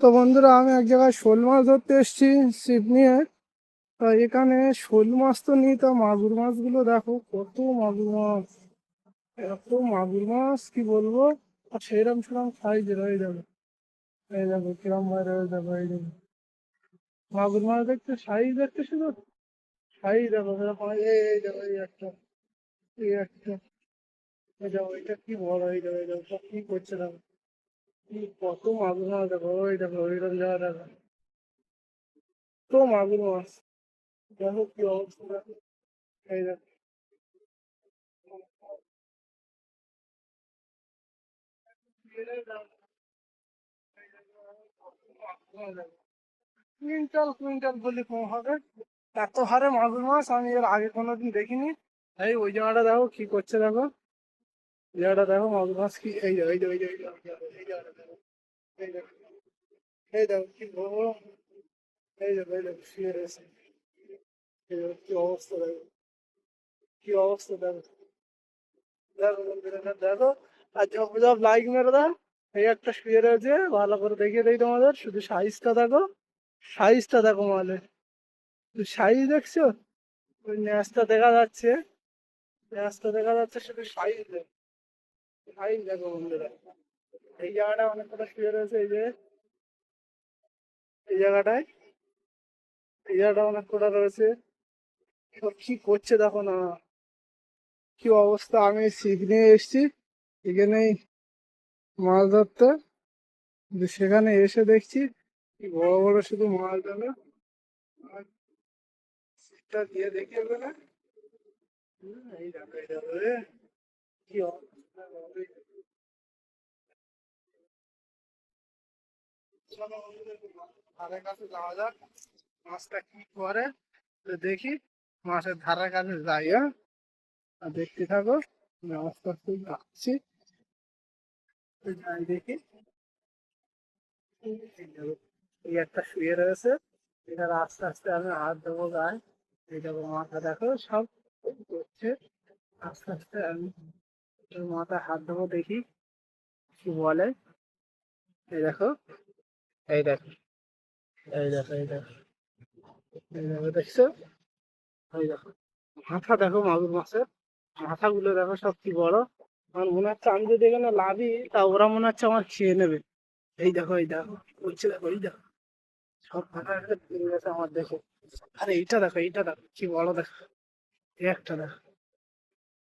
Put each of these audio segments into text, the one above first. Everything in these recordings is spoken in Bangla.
তো বন্ধুরা, আমি এক জায়গায় শোল মাছ ধরতে এসেছি ছিপ নিয়ে। তা এখানে শোল মাছ তো নেই, তা মাগুর মাছগুলো দেখো, কত মাগুর মাছ! এত মাগুর মাছ কি বলবো। আর সেরম সেরম সাইজের হয়ে যাবে। এই দেখো কিরম বাইরে হয়ে যাবে, এই দেখো মাগুর মাছ দেখতে, সাইজ দেখতে শুধু সাইজ দেখো সেরকম। এই দেখো, এই একটা, এই একটা, এই দেখো এটা কি বড়, এই দেখো, এই দেখো সব কি করছে দেখো। কত মাগুর মাছ দেখো, ওই দেখো ওইরকম জায়গা দেখো, তো মাগুর মাছ দেখো কি অবস্থা দেখো। এই দেখো কুইন্টাল কুইন্টাল বলে কম হবে। এত হারে মাগুর মাছ আমি এর আগে কোনোদিন দেখিনি। এই ওই জায়গাটা দেখো কি করছে দেখো, এই জায়গাটা দেখো মাগুর মাছ কি, এই দেখো, এই দেখো, এই দেখো, এই জায়গাটা দেখো, এই দেখো, এই দেখো কি বড় বড়, এই দেখো, এই দেখো শুয়ে রয়েছে, এই দেখো কি অবস্থা দেখো, কি অবস্থা দেখো, দেখো বন্ধুরা দেখো। আর ঝপ ঝপ লাইক মেরে দাও। এই একটা শুয়ে রয়েছে, ভালো করে দেখিয়ে দেই তোমাদের, শুধু সাইজটা দেখো, সাইজটা দেখো মালে, সাইজ দেখছো? ওই ন্যাসটা দেখা যাচ্ছে, ন্যাসটা দেখা যাচ্ছে, শুধু সাইজ দেখো, সাইজ দেখো বন্ধুরা। এই জায়গাটা অনেক কটা শুয়ে রয়েছে, এই যে এই জায়গাটায়, এই জায়গাটা অনেক কটা রয়েছে। সব কি করছে দেখো না, কি অবস্থা। আমি ছিপ নিয়ে এসেছি এখানেই মাছ ধরতে, কিন্তু সেখানে এসে দেখছি কি বড় বড় শুধু মাছ ধরে। আর ছিপটা দিয়ে দেখি ওখানে, এই দেখো, এই দেখো রে, কি অবস্থা। চলো বন্ধুরা, একটু ধারের কাছে যাওয়া যাক, মাছটা কি করে তো দেখি। মাছের ধারের কাছে যাই, হ্যাঁ, আর দেখতে থাকো। আমি আস্তে আস্তে যাচ্ছি, তো যাই দেখি। এই দেখো, এই একটা শুয়ে রয়েছে, এখানে আস্তে আস্তে আমি হাত দেবো গায়ে। এই দেখো মাথা দেখো সব করছে, আস্তে আস্তে আমি ওর মাথায় হাত দেবো দেখি কি বলে। এই দেখো, এই দেখো, এই দেখো, এই দেখো, এই দেখো দেখছো, এই দেখো মাথা দেখো মাগুর মাছের, মাথাগুলো দেখো সব কি বড়। আমার মনে হচ্ছে আমি যদি এখানে লাভি, তা ওরা মনে হচ্ছে আমার খেয়ে নেবে। এই দেখো, এই দেখো কি করছে দেখো, এই দেখো সব ফাঁকা একটা ভেঙে গেছে আমার দেখে। আরে এইটা দেখো, এইটা দেখো কি বড় দেখো, এই একটা দেখো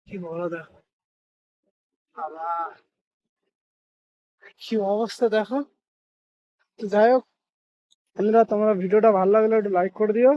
কি বড় দেখো, বাবা কি অবস্থা দেখো। তো যাই হোক বন্ধুরা, তোমরা ভিডিওটা ভালো লাগলে একটু লাইক করে দিও।